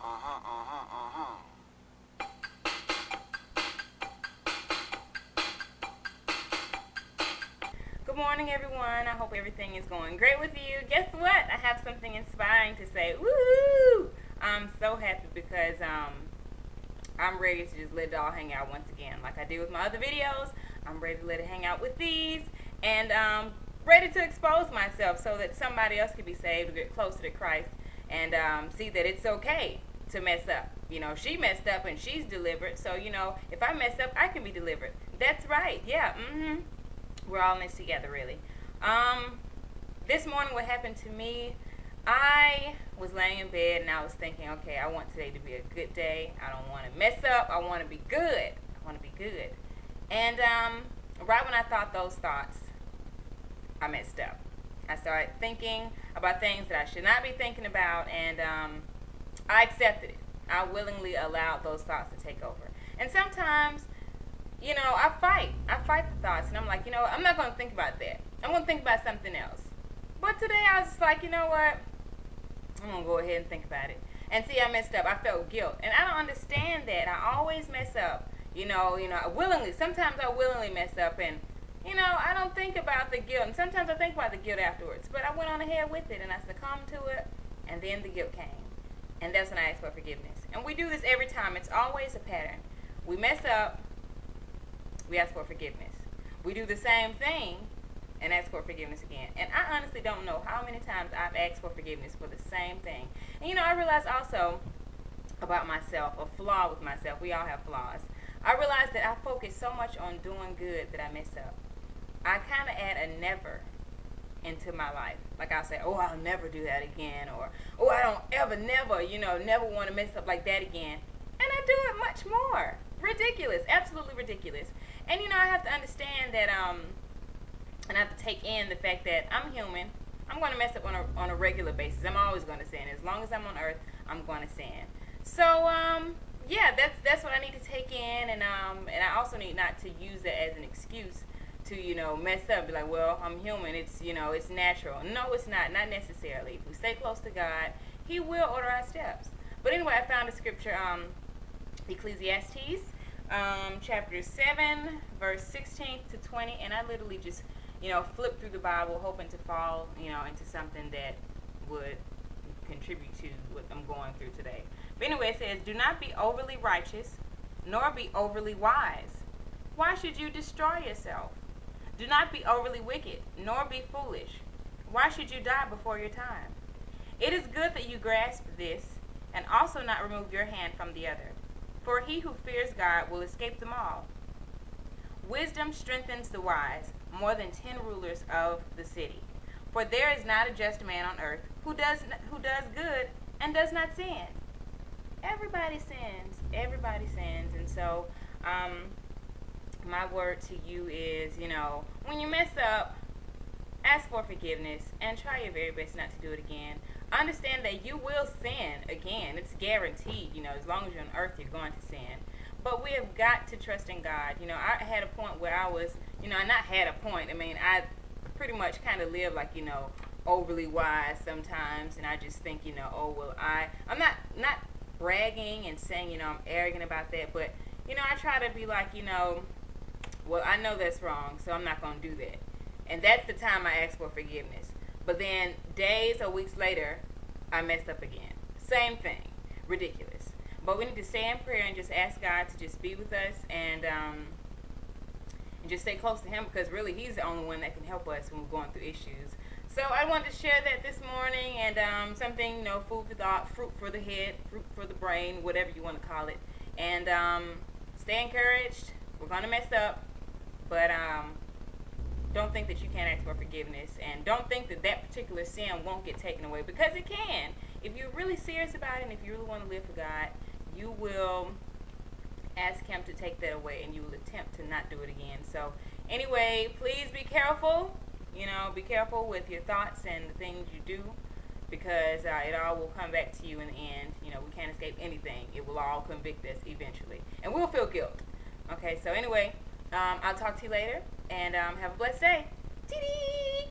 Good morning, everyone. I hope everything is going great with you. Guess what? I have something inspiring to say. Woo! I'm so happy because I'm ready to just let it all hang out once again. Like I did with my other videos, I'm ready to let it hang out with these. And ready to expose myself so that somebody else can be saved, or get closer to Christ, and see that it's okay to mess up. You know, she messed up and she's delivered. So, you know, if I mess up, I can be delivered. That's right. Yeah. We're all in this together, really. This morning, what happened to me, I was laying in bed and I was thinking, okay, I want today to be a good day. I don't want to mess up. I want to be good. I want to be good. And right when I thought those thoughts, I messed up. I started thinking about things that I should not be thinking about, and I accepted it. I willingly allowed those thoughts to take over. And sometimes, you know, I fight the thoughts, and I'm like, you know what, I'm not going to think about that. I'm going to think about something else. But today I was just like, you know what, I'm going to go ahead and think about it. And see, I messed up. I felt guilt. And I don't understand that. I always mess up. You know, willingly. Sometimes I willingly mess up, and you know, I don't think about the guilt. And sometimes I think about the guilt afterwards. But I went on ahead with it, and I succumbed to it, and then the guilt came. And that's when I asked for forgiveness. And we do this every time. It's always a pattern. We mess up, we ask for forgiveness. We do the same thing and ask for forgiveness again. And I honestly don't know how many times I've asked for forgiveness for the same thing. And you know, I realized also about myself, a flaw with myself. We all have flaws. I realized that I focus so much on doing good that I mess up. I kind of add a never into my life. Like I'll say, oh, I'll never do that again. Or, oh, I don't ever, never, you know, never want to mess up like that again. And I do it much more. Ridiculous. Absolutely ridiculous. And, you know, I have to understand that, and I have to take in the fact that I'm human. I'm going to mess up on a regular basis. I'm always going to sin. As long as I'm on earth, I'm going to sin. So, yeah, that's what I need to take in. And I also need not to use that as an excuse to, you know, mess up. Be like, well, I'm human. It's, you know, it's natural. No, it's not. Not necessarily. If we stay close to God, He will order our steps. But anyway, I found a scripture, Ecclesiastes, chapter 7, verse 16 to 20. And I literally just, you know, flipped through the Bible hoping to fall, you know, into something that would contribute to what I'm going through today. But anyway, it says, do not be overly righteous, nor be overly wise. Why should you destroy yourself? Do not be overly wicked, nor be foolish. Why should you die before your time? It is good that you grasp this, and also not remove your hand from the other. For he who fears God will escape them all. Wisdom strengthens the wise, more than 10 rulers of the city. For there is not a just man on earth who does good and does not sin. Everybody sins. Everybody sins. And so, my word to you is, you know, when you mess up, ask for forgiveness and try your very best not to do it again. Understand that you will sin again. It's guaranteed. You know, as long as you're on earth, you're going to sin. But we have got to trust in God. You know, I had a point where I was, you know, not had a point. I mean, I pretty much kind of live like, you know, overly wise sometimes. And I just think, you know, oh, well, I'm not bragging and saying, you know, I'm arrogant about that. But, you know, I try to be like, you know, well, I know that's wrong, so I'm not going to do that. And that's the time I ask for forgiveness. But then days or weeks later, I messed up again. Same thing. Ridiculous. But we need to stay in prayer and just ask God to just be with us and just stay close to Him, because really He's the only one that can help us when we're going through issues. So I wanted to share that this morning, and something, you know, food for thought, fruit for the head, fruit for the brain, whatever you want to call it. And stay encouraged. We're going to mess up, but don't think that you can't ask for forgiveness, and don't think that that particular sin won't get taken away, because it can. If you're really serious about it and if you really want to live for God, you will ask Him to take that away, and you will attempt to not do it again. So anyway, please be careful. You know, be careful with your thoughts and the things you do, because it all will come back to you in the end. You know, we can't escape anything. It will all convict us eventually, and we'll feel guilt. Okay, so anyway, I'll talk to you later, and have a blessed day. Dee-dee!